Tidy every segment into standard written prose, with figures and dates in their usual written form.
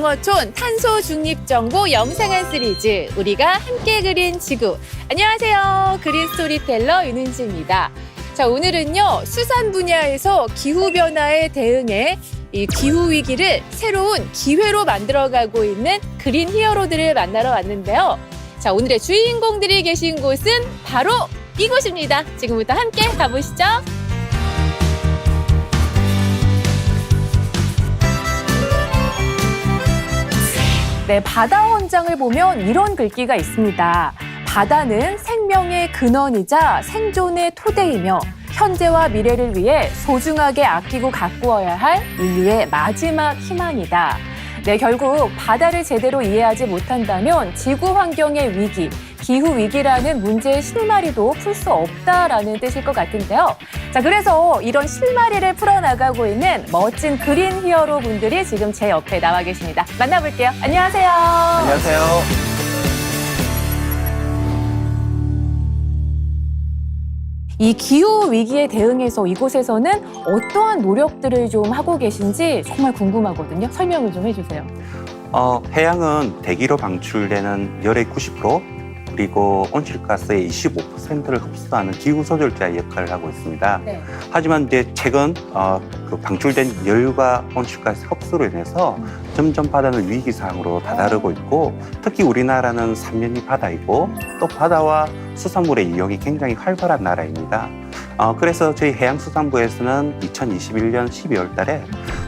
농어촌 탄소 중립 정보 영상한 시리즈 우리가 함께 그린 지구. 안녕하세요. 그린 스토리텔러 윤은지입니다. 자, 오늘은요 수산 분야에서 기후 변화에 대응해 이 기후 위기를 새로운 기회로 만들어가고 있는 그린 히어로들을 만나러 왔는데요. 자, 오늘의 주인공들이 계신 곳은 바로 이곳입니다. 지금부터 함께 가보시죠. 네, 바다 헌장을 보면 이런 글귀가 있습니다. 바다는 생명의 근원이자 생존의 토대이며 현재와 미래를 위해 소중하게 아끼고 가꾸어야 할 인류의 마지막 희망이다. 네, 결국 바다를 제대로 이해하지 못한다면 지구 환경의 위기, 기후 위기라는 문제의 실마리도 풀 수 없다라는 뜻일 것 같은데요. 자, 그래서 이런 실마리를 풀어나가고 있는 멋진 그린 히어로 분들이 지금 제 옆에 나와 계십니다. 만나볼게요. 안녕하세요. 안녕하세요. 이 기후 위기에 대응해서 이곳에서는 어떠한 노력들을 좀 하고 계신지 정말 궁금하거든요. 설명을 좀 해주세요. 해양은 대기로 방출되는 열의 90%, 그리고 온실가스의 25%를 흡수하는 기후 조절자의 역할을 하고 있습니다. 네. 하지만 이제 최근 그 방출된 열과 온실가스 흡수로 인해서 점점 바다는 위기 상황으로 다다르고 있고, 특히 우리나라는 삼면이 바다이고 또 바다와 수산물의 이용이 굉장히 활발한 나라입니다. 그래서 저희 해양수산부에서는 2021년 12월 달에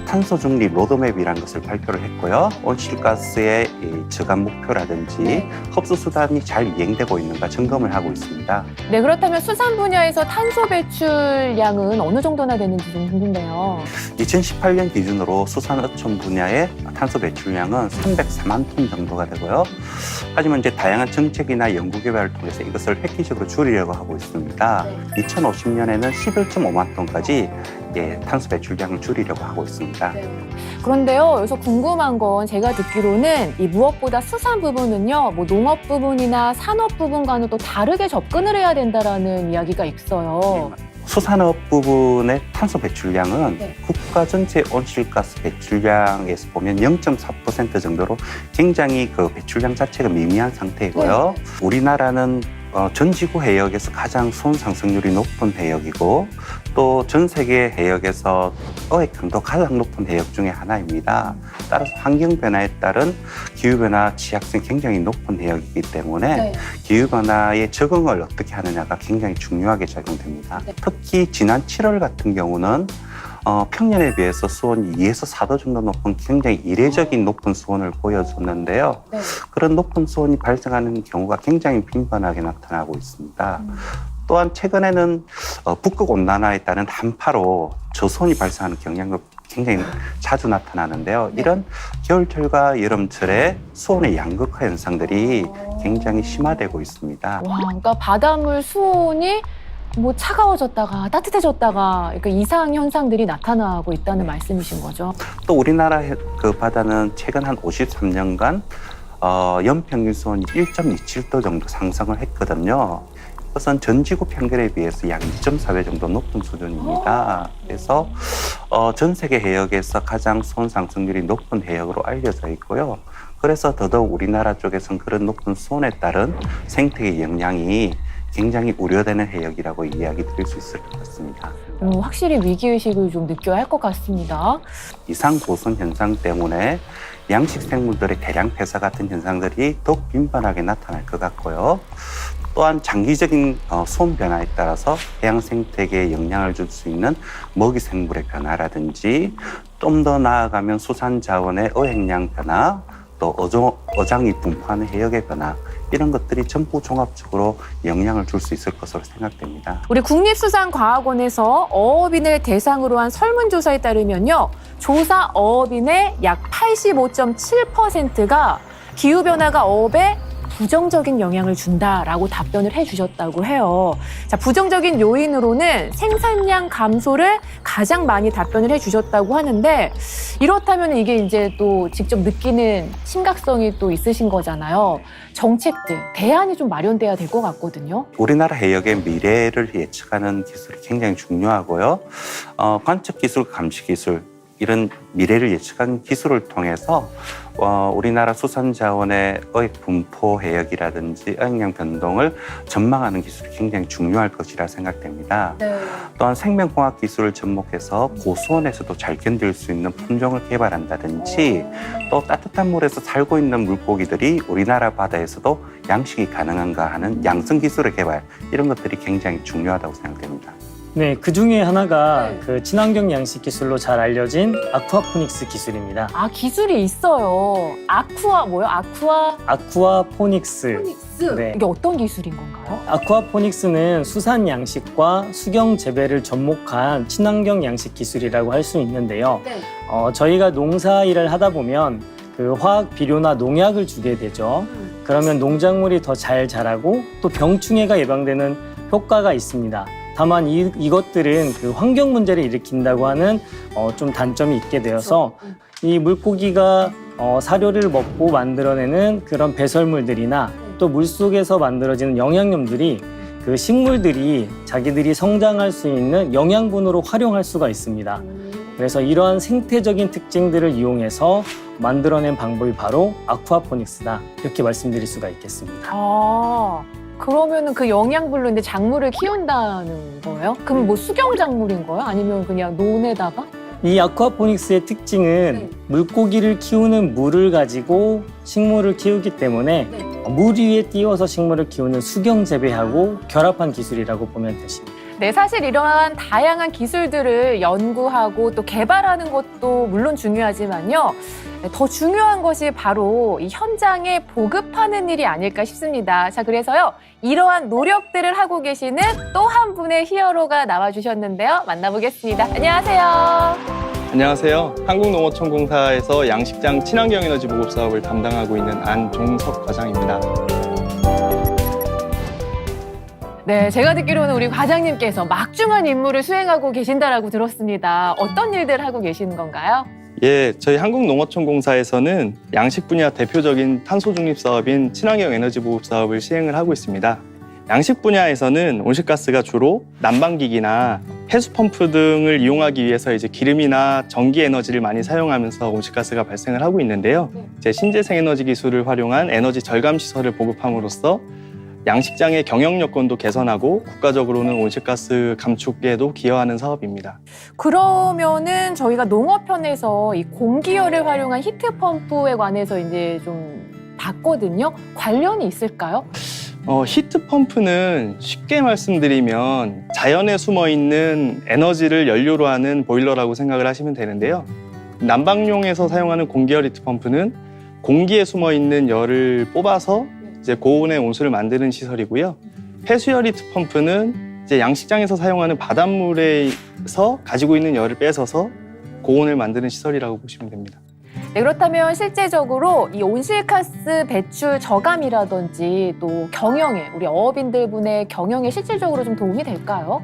탄소 중립 로드맵이라는 것을 발표를 했고요. 온실가스의 저감 목표라든지 흡수 수단이 잘 이행되고 있는가 점검을 하고 있습니다. 네, 그렇다면 수산 분야에서 탄소 배출량은 어느 정도나 되는지 좀 궁금해요. 2018년 기준으로 수산 어촌 분야의 탄소 배출량은 304만 톤 정도가 되고요. 하지만 이제 다양한 정책이나 연구 개발을 통해서 이것을 획기적으로 줄이려고 하고 있습니다. 2050년에는 11.5만 톤까지 탄소 배출량을 줄이려고 하고 있습니다. 그런데요, 여기서 궁금한 건 제가 듣기로는 이 무엇보다 수산 부분은요, 뭐 농업 부분이나 산업 부분과는 또 다르게 접근을 해야 된다라는 이야기가 있어요. 수산업 부분의 탄소 배출량은 국가 전체 온실가스 배출량에서 보면 0.4% 정도로 굉장히 그 배출량 자체가 미미한 상태이고요. 우리나라는 전 지구 해역에서 가장 수온 상승률이 높은 해역이고 또 전 세계 해역에서 어획 강도 가장 높은 해역 중에 하나입니다. 따라서 환경 변화에 따른 기후 변화 취약성이 굉장히 높은 해역이기 때문에 기후 변화에 적응을 어떻게 하느냐가 굉장히 중요하게 작용됩니다. 특히 지난 7월 같은 경우는 평년에 비해서 수온이 2에서 4도 정도 높은 굉장히 이례적인 높은 수온을 보여줬는데요. 그런 높은 수온이 발생하는 경우가 굉장히 빈번하게 나타나고 있습니다. 또한 최근에는 북극 온난화에 따른 한파로 저수온이 발생하는 경향도 굉장히 자주 나타나는데요. 이런 겨울철과 여름철에 수온의 양극화 현상들이 굉장히 심화되고 있습니다. 와, 그러니까 바닷물 수온이 뭐 차가워졌다가 따뜻해졌다가 그러니까 이상 현상들이 나타나고 있다는 말씀이신 거죠. 또 우리나라 그 바다는 최근 한 53년간 연평균 수온이 1.27도 정도 상승을 했거든요. 이것은 전 지구 평균에 비해서 약 2.4배 정도 높은 수준입니다. 그래서 전 세계 해역에서 가장 수온 상승률이 높은 해역으로 알려져 있고요. 그래서 더더욱 우리나라 쪽에서는 그런 높은 수온에 따른 생태계 영향이 굉장히 우려되는 해역이라고 이야기 드릴 수 있을 것 같습니다. 확실히 위기의식을 좀 느껴야 할 것 같습니다. 이상 고온 현상 때문에 양식 생물들의 대량 폐사 같은 현상들이 더욱 빈번하게 나타날 것 같고요. 또한 장기적인 수온 변화에 따라서 해양 생태계에 영향을 줄 수 있는 먹이 생물의 변화라든지 좀 더 나아가면 수산 자원의 어획량 변화, 또 어장이 분포하는 해역의 변화, 이런 것들이 전부 종합적으로 영향을 줄 수 있을 것으로 생각됩니다. 우리 국립수산과학원에서 어업인을 대상으로 한 설문조사에 따르면요. 조사 어업인의 약 85.7%가 기후변화가 어업에 부정적인 영향을 준다라고 답변을 해주셨다고 해요. 자, 부정적인 요인으로는 생산량 감소를 가장 많이 답변을 해주셨다고 하는데 이렇다면 이게 이제 또 직접 느끼는 심각성이 또 있으신 거잖아요. 정책들, 대안이 좀 마련돼야 될 것 같거든요. 우리나라 해역의 미래를 예측하는 기술이 굉장히 중요하고요. 관측 기술, 감시 기술, 이런 미래를 예측한 기술을 통해서 우리나라 수산자원의 어획 분포 해역이라든지 어획량 변동을 전망하는 기술이 굉장히 중요할 것이라 생각됩니다. 네. 또한 생명공학 기술을 접목해서 고수온에서도 잘 견딜 수 있는 품종을 개발한다든지 또 따뜻한 물에서 살고 있는 물고기들이 우리나라 바다에서도 양식이 가능한가 하는 양성 기술의 개발, 이런 것들이 굉장히 중요하다고 생각됩니다. 네, 그 중에 하나가 네. 그 친환경 양식 기술로 잘 알려진 아쿠아포닉스 기술입니다. 아, 기술이 있어요. 아쿠아 뭐요? 아쿠아포닉스. 포닉스. 네. 이게 어떤 기술인 건가요? 아쿠아포닉스는 수산 양식과 수경 재배를 접목한 친환경 양식 기술이라고 할 수 있는데요. 네. 저희가 농사 일을 하다 보면 그 화학 비료나 농약을 주게 되죠. 그러면 농작물이 더 잘 자라고 또 병충해가 예방되는 효과가 있습니다. 다만 이것들은 그 환경 문제를 일으킨다고 하는 좀 단점이 있게 되어서 이 물고기가 사료를 먹고 만들어내는 그런 배설물들이나 또 물속에서 만들어지는 영양염들이 그 식물들이 자기들이 성장할 수 있는 영양분으로 활용할 수가 있습니다. 그래서 이러한 생태적인 특징들을 이용해서 만들어낸 방법이 바로 아쿠아포닉스다, 이렇게 말씀드릴 수가 있겠습니다. 아, 그러면은 그 영양분로 이제 작물을 키운다는 거예요? 그럼 뭐 수경 작물인 거예요? 아니면 그냥 논에다가? 이 아쿠아포닉스의 특징은 네. 물고기를 키우는 물을 가지고 식물을 키우기 때문에 물 위에 띄워서 식물을 키우는 수경 재배하고 결합한 기술이라고 보면 되십니다. 네, 사실 이러한 다양한 기술들을 연구하고 또 개발하는 것도 물론 중요하지만요. 더 중요한 것이 바로 이 현장에 보급하는 일이 아닐까 싶습니다. 자, 그래서요, 이러한 노력들을 하고 계시는 또 한 분의 히어로가 나와주셨는데요. 만나보겠습니다. 안녕하세요. 안녕하세요. 한국농어촌공사에서 양식장 친환경 에너지 보급 사업을 담당하고 있는 안종석 과장입니다. 네, 제가 듣기로는 우리 과장님께서 막중한 임무를 수행하고 계신다라고 들었습니다. 어떤 일들 하고 계시는 건가요? 예, 저희 한국농어촌공사에서는 양식 분야 대표적인 탄소 중립 사업인 친환경 에너지 보급 사업을 시행을 하고 있습니다. 양식 분야에서는 온실가스가 주로 난방기기나 해수펌프 등을 이용하기 위해서 이제 기름이나 전기 에너지를 많이 사용하면서 온실가스가 발생을 하고 있는데요. 이제 신재생 에너지 기술을 활용한 에너지 절감 시설을 보급함으로써 양식장의 경영 여건도 개선하고 국가적으로는 온실가스 감축에도 기여하는 사업입니다. 그러면은 저희가 농업편에서 이 공기열을 활용한 히트펌프에 관해서 이제 좀 봤거든요. 관련이 있을까요? 히트펌프는 쉽게 말씀드리면 자연에 숨어있는 에너지를 연료로 하는 보일러라고 생각을 하시면 되는데요. 난방용에서 사용하는 공기열 히트펌프는 공기에 숨어있는 열을 뽑아서 이제 고온의 온수를 만드는 시설이고요. 해수열 히트펌프는 이제 양식장에서 사용하는 바닷물에서 가지고 있는 열을 뺏어서 고온을 만드는 시설이라고 보시면 됩니다. 네, 그렇다면 실제적으로 이 온실가스 배출 저감이라든지 또 경영에, 우리 어업인들 분의 경영에 실질적으로 좀 도움이 될까요?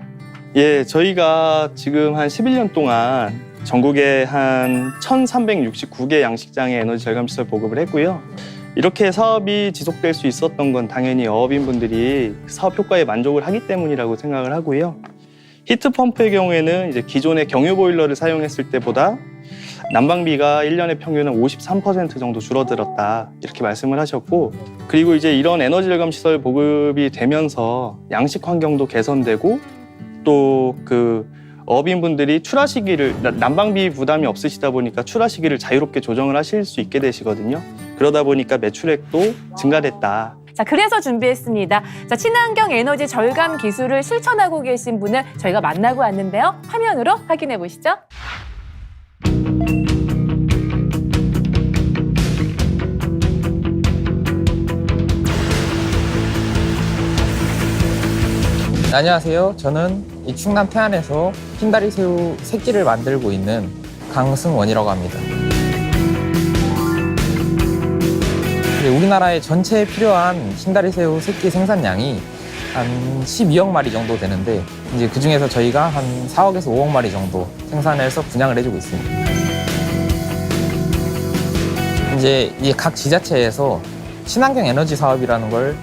예, 저희가 지금 한 11년 동안 전국에 한 1,369개 양식장에 에너지 절감 시설 보급을 했고요. 이렇게 사업이 지속될 수 있었던 건 당연히 어업인분들이 사업 효과에 만족을 하기 때문이라고 생각을 하고요. 히트펌프의 경우에는 이제 기존의 경유 보일러를 사용했을 때보다 난방비가 1년에 평균 한 53% 정도 줄어들었다, 이렇게 말씀을 하셨고, 그리고 이제 이런 에너지 절감 시설 보급이 되면서 양식 환경도 개선되고 또 그 어업인분들이 출하 시기를, 난방비 부담이 없으시다 보니까 출하 시기를 자유롭게 조정을 하실 수 있게 되시거든요. 그러다 보니까 매출액도 증가됐다. 자, 그래서 준비했습니다. 자, 친환경 에너지 절감 기술을 실천하고 계신 분을 저희가 만나고 왔는데요. 화면으로 확인해 보시죠. 안녕하세요. 저는 이 충남 태안에서 흰다리 새우 새끼를 만들고 있는 강승원이라고 합니다. 우리나라의 전체에 필요한 흰다리 새우 새끼 생산량이 한 12억 마리 정도 되는데, 이제 그 중에서 저희가 한 4억에서 5억 마리 정도 생산해서 분양을 해주고 있습니다. 이제 이 각 지자체에서 친환경 에너지 사업이라는 걸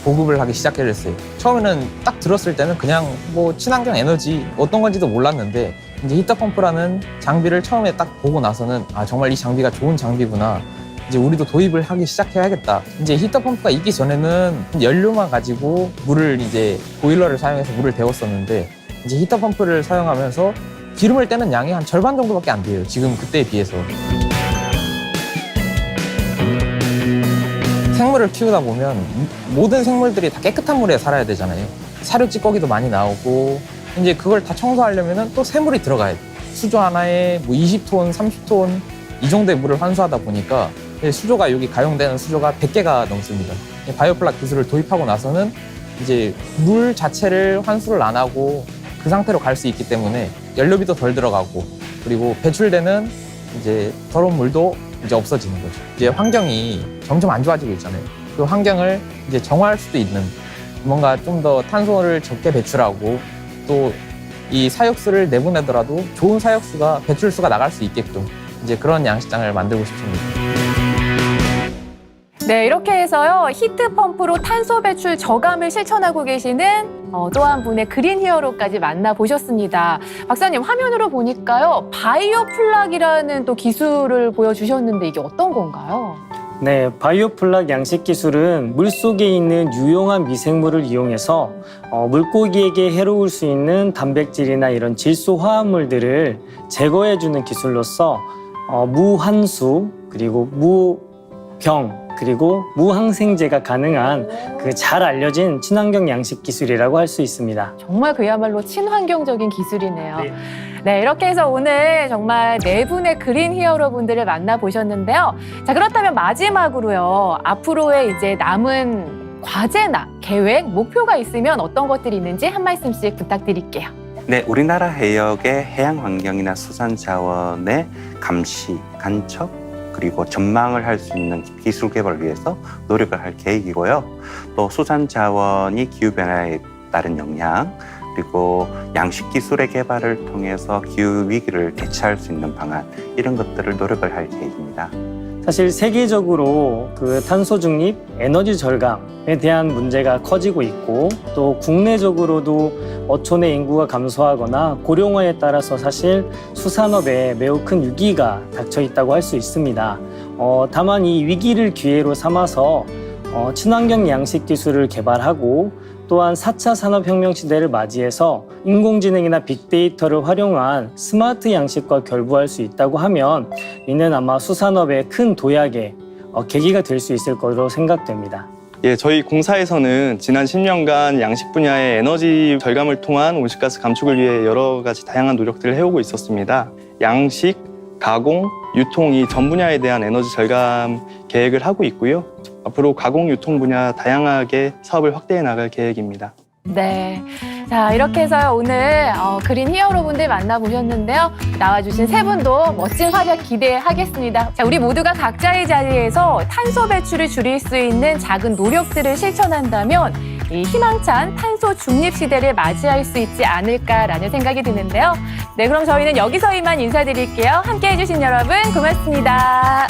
보급을 하기 시작했어요. 처음에는 딱 들었을 때는 그냥 뭐 친환경 에너지 어떤 건지도 몰랐는데 이제 히터펌프라는 장비를 처음에 딱 보고 나서는 아 정말 이 장비가 좋은 장비구나. 이제 우리도 도입을 하기 시작해야겠다. 이제 히터펌프가 있기 전에는 연료만 가지고 물을 이제 보일러를 사용해서 물을 데웠었는데 이제 히터펌프를 사용하면서 기름을 떼는 양이 한 절반 정도밖에 안 돼요. 지금 그때에 비해서. 생물을 키우다 보면 모든 생물들이 다 깨끗한 물에 살아야 되잖아요. 사료 찌꺼기도 많이 나오고 이제 그걸 다 청소하려면 또 새물이 들어가야 돼요. 수조 하나에 뭐 20톤, 30톤 이 정도의 물을 환수하다 보니까 수조가 여기 가용되는 수조가 100개가 넘습니다. 바이오플락 기술을 도입하고 나서는 이제 물 자체를 환수를 안 하고 그 상태로 갈 수 있기 때문에 연료비도 덜 들어가고 그리고 배출되는 이제 더러운 물도 이제 없어지는 거죠. 이제 환경이 점점 안 좋아지고 있잖아요. 그 환경을 이제 정화할 수도 있는 뭔가 좀 더 탄소를 적게 배출하고 또 이 사육수를 내보내더라도 좋은 사육수가 배출수가 나갈 수 있게끔 이제 그런 양식장을 만들고 싶습니다. 네, 이렇게 해서요. 히트펌프로 탄소 배출 저감을 실천하고 계시는 또 한 분의 그린 히어로까지 만나보셨습니다. 박사님, 화면으로 보니까요. 바이오플락이라는 또 기술을 보여주셨는데 이게 어떤 건가요? 네, 바이오플락 양식 기술은 물속에 있는 유용한 미생물을 이용해서 물고기에게 해로울 수 있는 단백질이나 이런 질소 화합물들을 제거해주는 기술로서 무한수, 그리고 무병, 그리고 무항생제가 가능한 그 잘 알려진 친환경 양식 기술이라고 할 수 있습니다. 정말 그야말로 친환경적인 기술이네요. 네, 이렇게 해서 오늘 정말 네 분의 그린 히어로 분들을 만나보셨는데요. 자, 그렇다면 마지막으로요. 앞으로의 이제 남은 과제나 계획, 목표가 있으면 어떤 것들이 있는지 한 말씀씩 부탁드릴게요. 네, 우리나라 해역의 해양 환경이나 수산 자원의 감시, 간척, 그리고 전망을 할 수 있는 기술 개발을 위해서 노력을 할 계획이고요. 또 수산 자원이 기후변화에 따른 영향, 그리고 양식 기술의 개발을 통해서 기후 위기를 대처할 수 있는 방안, 이런 것들을 노력을 할 계획입니다. 사실 세계적으로 그 탄소 중립, 에너지 절감에 대한 문제가 커지고 있고 또 국내적으로도 어촌의 인구가 감소하거나 고령화에 따라서 사실 수산업에 매우 큰 위기가 닥쳐 있다고 할 수 있습니다. 다만 이 위기를 기회로 삼아서 친환경 양식 기술을 개발하고 또한 4차 산업혁명 시대를 맞이해서 인공지능이나 빅데이터를 활용한 스마트 양식과 결부할 수 있다고 하면 이는 아마 수산업의 큰 도약의 계기가 될 수 있을 것으로 생각됩니다. 예, 저희 공사에서는 지난 10년간 양식 분야의 에너지 절감을 통한 온실가스 감축을 위해 여러 가지 다양한 노력들을 해오고 있었습니다. 양식, 가공, 유통 이 전 분야에 대한 에너지 절감 계획을 하고 있고요. 앞으로 가공, 유통 분야 다양하게 사업을 확대해 나갈 계획입니다. 네. 자, 이렇게 해서 오늘 그린 히어로 분들 만나보셨는데요. 나와주신 세 분도 멋진 활약 기대하겠습니다. 자, 우리 모두가 각자의 자리에서 탄소 배출을 줄일 수 있는 작은 노력들을 실천한다면 이 희망찬 탄소 중립 시대를 맞이할 수 있지 않을까라는 생각이 드는데요. 네, 그럼 저희는 여기서 이만 인사드릴게요. 함께해 주신 여러분 고맙습니다.